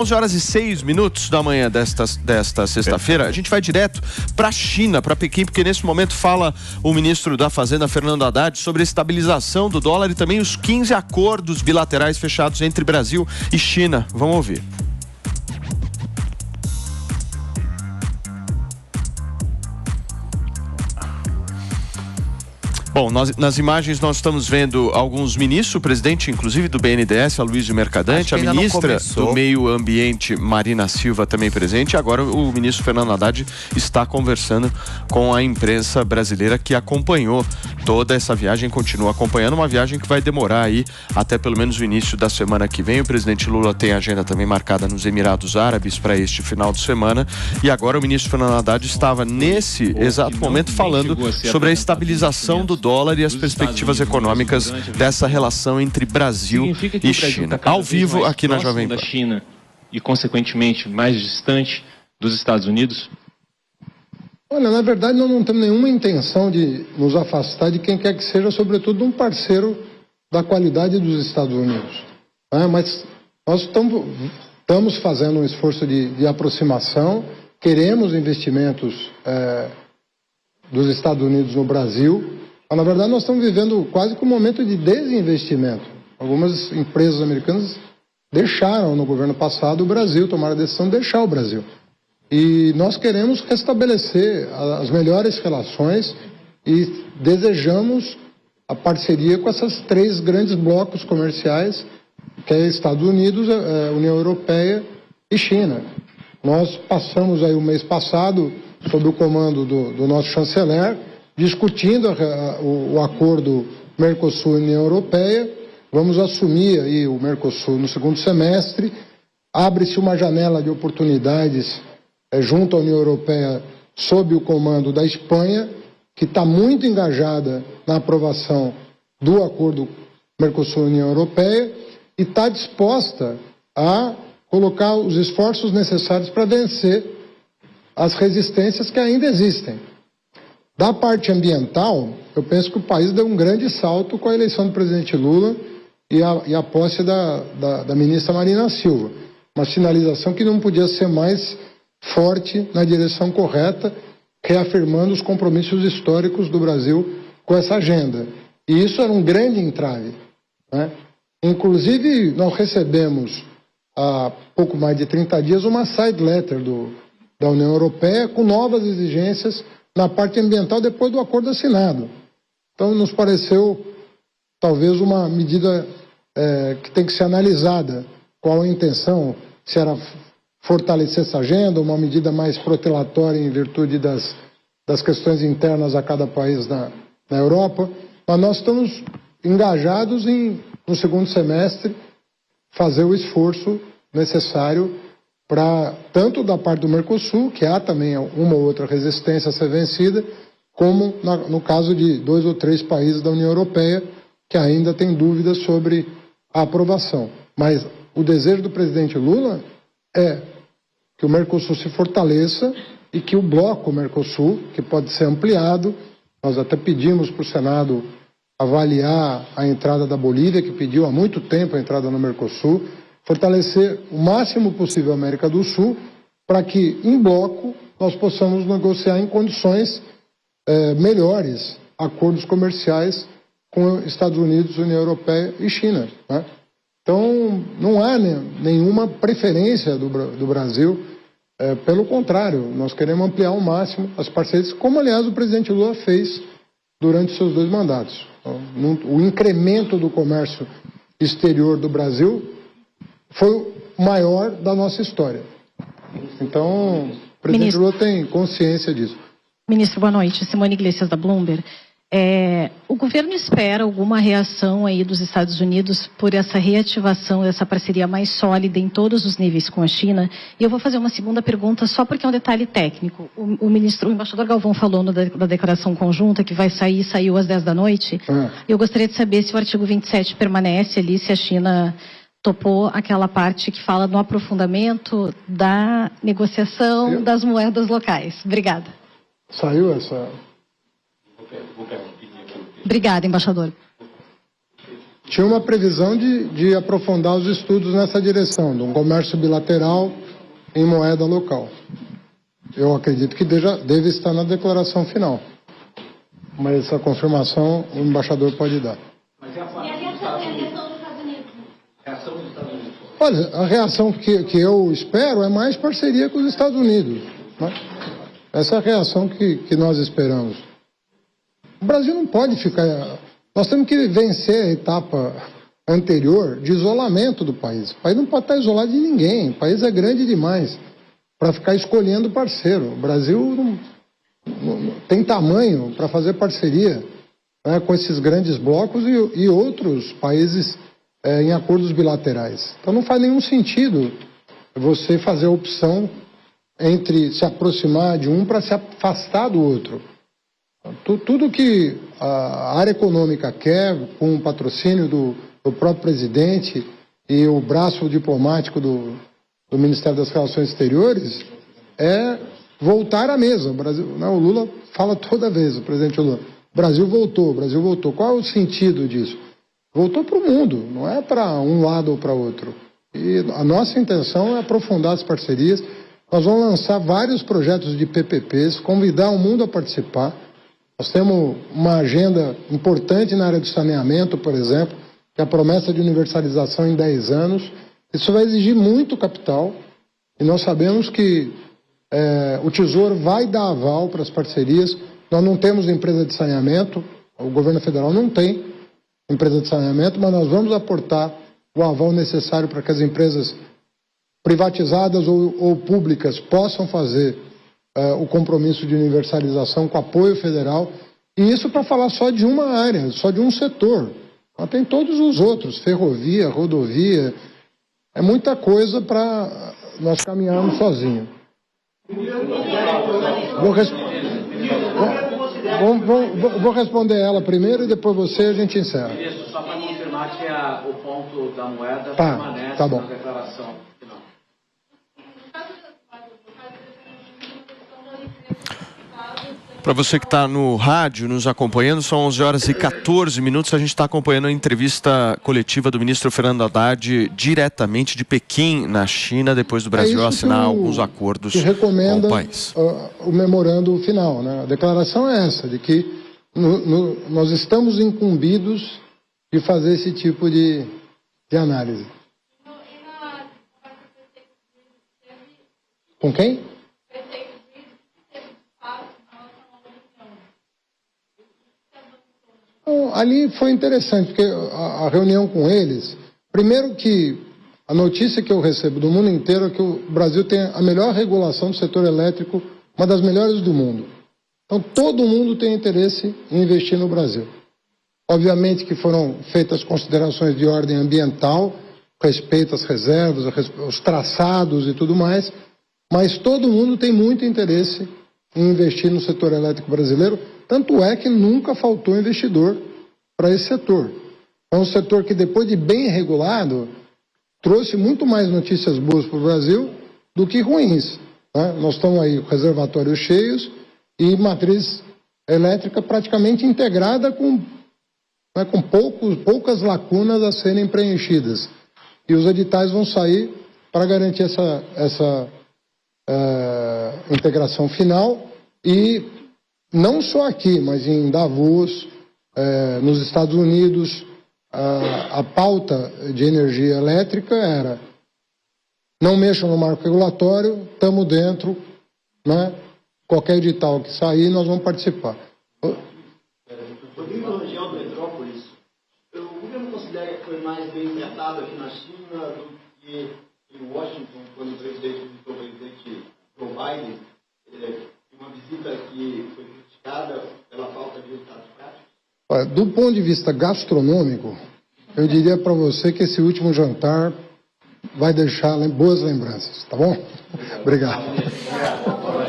11h06 da manhã desta sexta-feira, a gente vai direto para a China, para Pequim, porque nesse momento fala o ministro da Fazenda, Fernando Haddad, sobre a estabilização do dólar e também os 15 acordos bilaterais fechados entre Brasil e China. Vamos ouvir. Bom, nas imagens nós estamos vendo alguns ministros, o presidente inclusive do BNDES, Aloysio Mercadante, a ministra do Meio Ambiente, Marina Silva, também presente, e agora o ministro Fernando Haddad está conversando com a imprensa brasileira que acompanhou toda essa viagem, continua acompanhando, uma viagem que vai demorar aí até pelo menos o início da semana que vem. O presidente Lula tem agenda também marcada nos Emirados Árabes para este final de semana, e agora o ministro Fernando Haddad estava nesse exato momento falando sobre a estabilização do dólar e as perspectivas econômicas dessa relação entre Brasil e China. Ao vivo aqui na Jovem Pan. Da China e, consequentemente, mais distante dos Estados Unidos? Olha, na verdade, nós não temos nenhuma intenção de nos afastar de quem quer que seja, sobretudo de um parceiro da qualidade dos Estados Unidos. Mas nós estamos fazendo um esforço de aproximação, queremos investimentos dos Estados Unidos no Brasil. Mas, na verdade, nós estamos vivendo quase que um momento de desinvestimento. Algumas empresas americanas deixaram no governo passado o Brasil, tomaram a decisão de deixar o Brasil. E nós queremos restabelecer as melhores relações e desejamos a parceria com essas três grandes blocos comerciais, que é Estados Unidos, União Europeia e China. Nós passamos aí o mês passado, sob o comando do nosso chanceler, discutindo o acordo Mercosul-União Europeia. Vamos assumir aí o Mercosul no segundo semestre. Abre-se uma janela de oportunidades junto à União Europeia sob o comando da Espanha, que está muito engajada na aprovação do acordo Mercosul-União Europeia e está disposta a colocar os esforços necessários para vencer as resistências que ainda existem. Da parte ambiental, eu penso que o país deu um grande salto com a eleição do presidente Lula e a posse da ministra Marina Silva. Uma sinalização que não podia ser mais forte na direção correta, reafirmando os compromissos históricos do Brasil com essa agenda. E isso era um grande entrave, né? Inclusive, nós recebemos há pouco mais de 30 dias uma side letter da União Europeia com novas exigências na parte ambiental depois do acordo assinado. Então, nos pareceu talvez uma medida que tem que ser analisada. Qual a intenção? Se era fortalecer essa agenda, uma medida mais protelatória em virtude das questões internas a cada país na Europa. Mas nós estamos engajados no segundo semestre, fazer o esforço necessário para, tanto da parte do Mercosul, que há também uma ou outra resistência a ser vencida, como no caso de 2 ou 3 países da União Europeia, que ainda têm dúvidas sobre a aprovação. Mas o desejo do presidente Lula é que o Mercosul se fortaleça e que o bloco Mercosul, que pode ser ampliado, nós até pedimos para o Senado avaliar a entrada da Bolívia, que pediu há muito tempo a entrada no Mercosul, fortalecer o máximo possível a América do Sul, para que, em bloco, nós possamos negociar em condições melhores acordos comerciais com Estados Unidos, União Europeia e China, né? Então, não há nenhuma preferência do Brasil, pelo contrário, nós queremos ampliar ao máximo as parcerias, como, aliás, o presidente Lula fez durante seus 2 mandatos. O incremento do comércio exterior do Brasil foi o maior da nossa história. Então, o presidente Lula tem consciência disso. Ministro, boa noite. Simone Iglesias, da Bloomberg. O governo espera alguma reação aí dos Estados Unidos por essa reativação dessa parceria mais sólida em todos os níveis com a China? E eu vou fazer uma segunda pergunta só porque é um detalhe técnico. O embaixador Galvão falou da declaração conjunta que saiu às 10 da noite. Eu gostaria de saber se o artigo 27 permanece ali, se a China topou aquela parte que fala no aprofundamento da negociação das moedas locais. Obrigada. Saiu essa... Obrigada, embaixador. tinha uma previsão de aprofundar os estudos nessa direção, de um comércio bilateral em moeda local. Eu acredito que deve estar na declaração final. Mas essa confirmação o embaixador pode dar. Mas e a reação dos Estados Unidos? Reação dos Estados Unidos? Olha, a reação que eu espero é mais parceria com os Estados Unidos. Né? Essa é a reação que nós esperamos. O Brasil não pode ficar... Nós temos que vencer a etapa anterior de isolamento do país. O país não pode estar isolado de ninguém. O país é grande demais para ficar escolhendo parceiro. O Brasil não tem tamanho para fazer parceria, né, com esses grandes blocos e outros países em acordos bilaterais. Então não faz nenhum sentido você fazer a opção entre se aproximar de um para se afastar do outro. Tudo que a área econômica quer, com o patrocínio do próprio presidente e o braço diplomático do Ministério das Relações Exteriores, é voltar à mesa. O Brasil, né, o Lula fala toda vez, o presidente Lula, o Brasil voltou. Qual é o sentido disso? Voltou para o mundo, não é para um lado ou para outro. E a nossa intenção é aprofundar as parcerias. Nós vamos lançar vários projetos de PPPs, convidar o mundo a participar. Nós temos uma agenda importante na área do saneamento, por exemplo, que é a promessa de universalização em 10 anos. Isso vai exigir muito capital e nós sabemos que o Tesouro vai dar aval para as parcerias. Nós não temos empresa de saneamento, o governo federal não tem empresa de saneamento, mas nós vamos aportar o aval necessário para que as empresas privatizadas ou públicas possam fazer o compromisso de universalização com apoio federal, e isso para falar só de uma área, só de um setor. Mas tem todos os outros, ferrovia, rodovia, é muita coisa para nós caminharmos sozinhos. Vou responder ela primeiro e depois você a gente encerra. Isso, só para confirmar que o ponto da moeda permanece tá bom. Na declaração. Para você que está no rádio, nos acompanhando, são 11 horas e 14 minutos. A gente está acompanhando a entrevista coletiva do ministro Fernando Haddad diretamente de Pequim, na China, depois do Brasil assinar alguns acordos com o país. O memorando final, né? A declaração é essa, de que nós estamos incumbidos de fazer esse tipo de análise. Com quem? Ali foi interessante, porque a reunião com eles, primeiro que a notícia que eu recebo do mundo inteiro é que o Brasil tem a melhor regulação do setor elétrico, uma das melhores do mundo. Então todo mundo tem interesse em investir no Brasil. Obviamente que foram feitas considerações de ordem ambiental, respeito às reservas, aos traçados e tudo mais, mas todo mundo tem muito interesse em investir no setor elétrico brasileiro. Tanto é que nunca faltou investidor para esse setor. É um setor que, depois de bem regulado, trouxe muito mais notícias boas para o Brasil do que ruins. Né? Nós estamos aí com reservatórios cheios e matriz elétrica praticamente integrada com poucas lacunas a serem preenchidas. E os editais vão sair para garantir essa integração final e não só aqui, mas em Davos, nos Estados Unidos, a pauta de energia elétrica era: não mexam no marco regulatório, estamos dentro, né? Qualquer edital que sair, nós vamos participar. Sobre a região do Metrópolis, o governo considera que foi mais bem tratado aqui na China do que em Washington, quando o presidente Joe Biden, uma visita que foi criticada pela falta de resultados práticos? Olha, do ponto de vista gastronômico, eu diria para você que esse último jantar vai deixar boas lembranças, tá bom? Obrigado.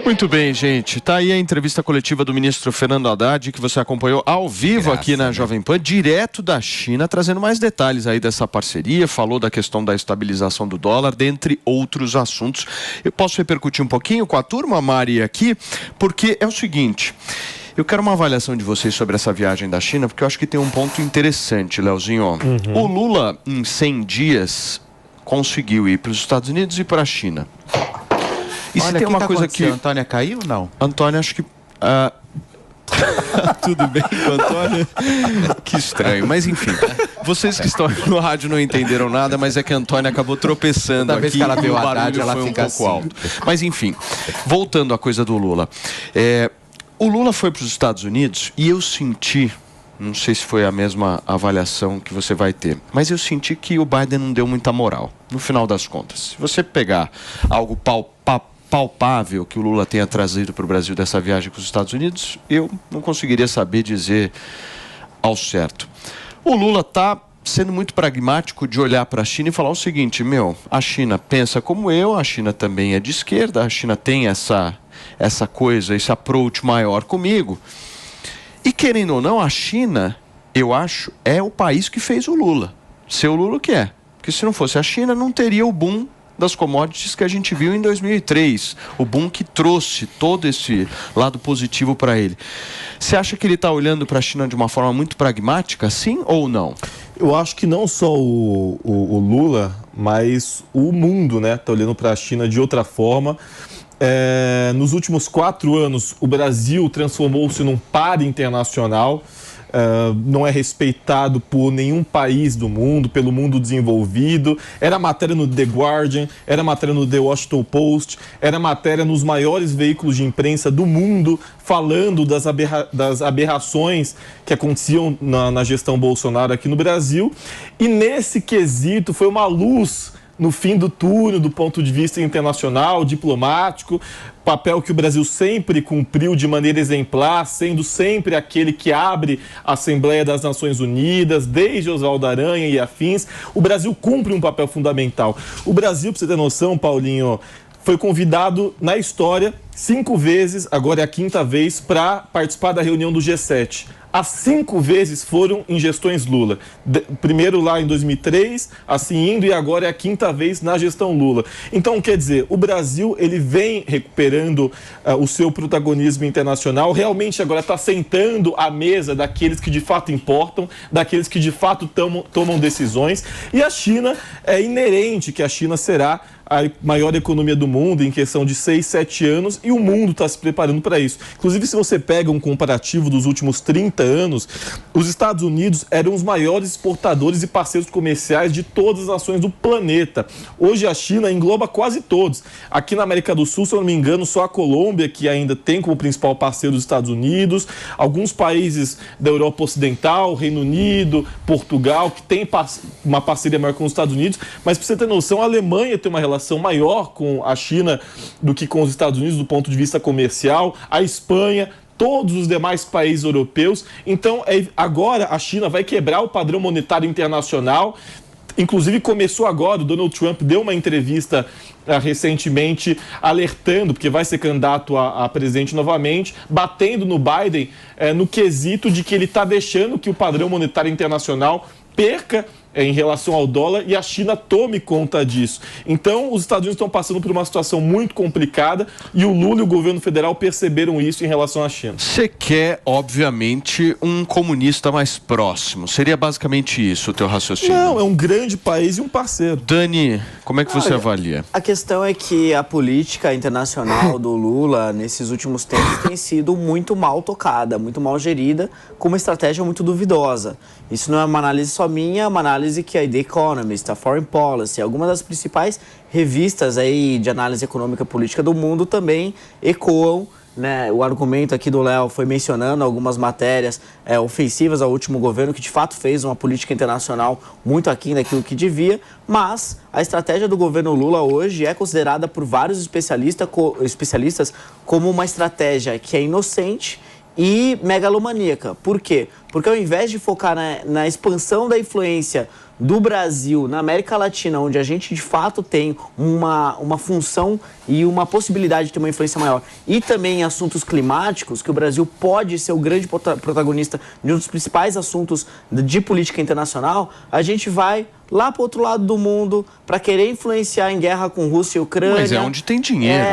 Muito bem, gente. Tá aí a entrevista coletiva do ministro Fernando Haddad, que você acompanhou ao vivo aqui na Jovem Pan, direto da China, trazendo mais detalhes aí dessa parceria, falou da questão da estabilização do dólar, dentre outros assuntos. Eu posso repercutir um pouquinho com a turma, Mari, aqui, porque é o seguinte: Eu quero uma avaliação de vocês sobre essa viagem da China, porque eu acho que tem um ponto interessante, Leozinho. O Lula, em 100 dias, conseguiu ir para os Estados Unidos e para a China. E se tem uma coisa que... A Antônia caiu ou não? Antônia, acho que... Tudo bem com a Antônia? Que estranho, mas enfim. Vocês que estão no rádio não entenderam nada, mas é que a Antônia acabou tropeçando aqui. Vez que ela e o barulho ela foi fica um pouco alto. Mas enfim, voltando à coisa do Lula. O Lula foi para os Estados Unidos e eu senti, não sei se foi a mesma avaliação que você vai ter, mas eu senti que o Biden não deu muita moral, no final das contas. Se você pegar algo palpável que o Lula tenha trazido para o Brasil dessa viagem com os Estados Unidos, eu não conseguiria saber dizer ao certo. O Lula está sendo muito pragmático de olhar para a China e falar o seguinte, a China pensa como eu, a China também é de esquerda, a China tem essa coisa, esse approach maior comigo. E querendo ou não, a China, eu acho, é o país que fez o Lula. Ser o Lula o que é? Porque se não fosse a China, não teria o boom das commodities que a gente viu em 2003. O boom que trouxe todo esse lado positivo para ele. Você acha que ele está olhando para a China de uma forma muito pragmática, sim ou não? Eu acho que não só o Lula, mas o mundo, né, está olhando para a China de outra forma. Nos últimos 4 anos, o Brasil transformou-se num par internacional. Não é respeitado por nenhum país do mundo, pelo mundo desenvolvido. Era matéria no The Guardian, era matéria no The Washington Post, era matéria nos maiores veículos de imprensa do mundo, falando das aberrações que aconteciam na gestão Bolsonaro aqui no Brasil. E nesse quesito foi uma luz no fim do túnel, do ponto de vista internacional, diplomático, papel que o Brasil sempre cumpriu de maneira exemplar, sendo sempre aquele que abre a Assembleia das Nações Unidas, desde Oswaldo Aranha e afins. O Brasil cumpre um papel fundamental. O Brasil, para você ter noção, Paulinho, foi convidado na história 5 vezes, agora é a 5ª vez, para participar da reunião do G7. As 5 vezes foram em gestões Lula. Primeiro lá em 2003, assim indo, e agora é a 5ª vez na gestão Lula. Então, quer dizer, o Brasil ele vem recuperando o seu protagonismo internacional, realmente agora está sentando à mesa daqueles que de fato importam, daqueles que de fato tomam decisões. E a China, é inerente que a China será a maior economia do mundo em questão de 6, 7 anos, e o mundo está se preparando para isso. Inclusive, se você pega um comparativo dos últimos 30 anos, os Estados Unidos eram os maiores exportadores e parceiros comerciais de todas as nações do planeta. Hoje a China engloba quase todos. Aqui na América do Sul, se eu não me engano, só a Colômbia que ainda tem como principal parceiro os Estados Unidos, alguns países da Europa Ocidental, Reino Unido, Portugal, que tem uma parceria maior com os Estados Unidos, mas para você ter noção, a Alemanha tem uma relação maior com a China do que com os Estados Unidos do ponto de vista comercial, a Espanha, todos os demais países europeus. Então, agora a China vai quebrar o padrão monetário internacional. Inclusive, começou agora, o Donald Trump deu uma entrevista recentemente alertando, porque vai ser candidato a presidente novamente, batendo no Biden no quesito de que ele está deixando que o padrão monetário internacional perca em relação ao dólar e a China tome conta disso. Então, os Estados Unidos estão passando por uma situação muito complicada e o Lula e o governo federal perceberam isso em relação à China. Você quer, obviamente, um comunista mais próximo. Seria basicamente isso o teu raciocínio? Não, é um grande país e um parceiro. Dani, como é que você avalia? A questão é que a política internacional do Lula, nesses últimos tempos, tem sido muito mal tocada, muito mal gerida, com uma estratégia muito duvidosa. Isso não é uma análise só minha, é uma análise que a The Economist, a Foreign Policy, algumas das principais revistas aí de análise econômica e política do mundo também ecoam, né? O argumento aqui do Léo foi mencionando algumas matérias ofensivas ao último governo, que de fato fez uma política internacional muito aquém daquilo que devia, mas a estratégia do governo Lula hoje é considerada por vários especialistas como uma estratégia que é inocente e megalomaníaca. Por quê? Porque ao invés de focar na expansão da influência do Brasil na América Latina, onde a gente de fato tem uma função e uma possibilidade de ter uma influência maior, e também em assuntos climáticos, que o Brasil pode ser o grande protagonista de um dos principais assuntos de política internacional, a gente vai lá para o outro lado do mundo para querer influenciar em guerra com Rússia e Ucrânia. Mas é onde tem dinheiro.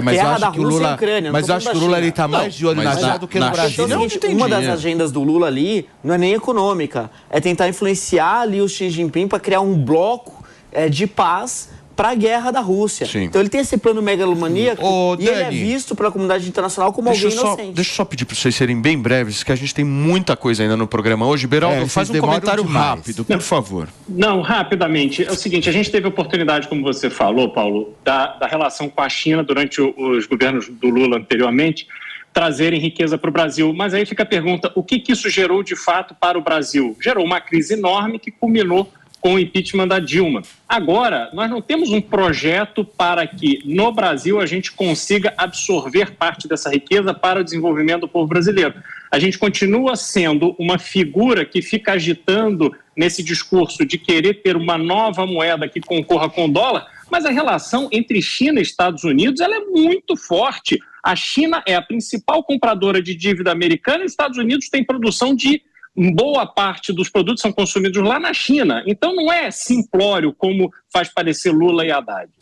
Mas eu acho que o Lula, mas eu acho que o Lula está mais de olho na China do que no Brasil. Uma das agendas do Lula ali não é nem econômica, é tentar influenciar ali o Xi Jinping para criar um bloco de paz para a guerra da Rússia. Sim. Então ele tem esse plano megalomaníaco e ele é visto pela comunidade internacional como alguém inocente. Deixa eu só pedir para vocês serem bem breves, que a gente tem muita coisa ainda no programa hoje. Beraldo, faz um comentário rápido, por favor. Não, rapidamente. É o seguinte, a gente teve a oportunidade, como você falou, Paulo, da relação com a China durante os governos do Lula anteriormente, trazerem riqueza para o Brasil. Mas aí fica a pergunta, o que isso gerou de fato para o Brasil? Gerou uma crise enorme que culminou com o impeachment da Dilma. Agora, nós não temos um projeto para que, no Brasil, a gente consiga absorver parte dessa riqueza para o desenvolvimento do povo brasileiro. A gente continua sendo uma figura que fica agitando nesse discurso de querer ter uma nova moeda que concorra com o dólar, mas a relação entre China e Estados Unidos ela é muito forte. A China é a principal compradora de dívida americana e os Estados Unidos têm produção de boa parte dos produtos são consumidos lá na China. Então não é simplório como faz parecer Lula e Haddad.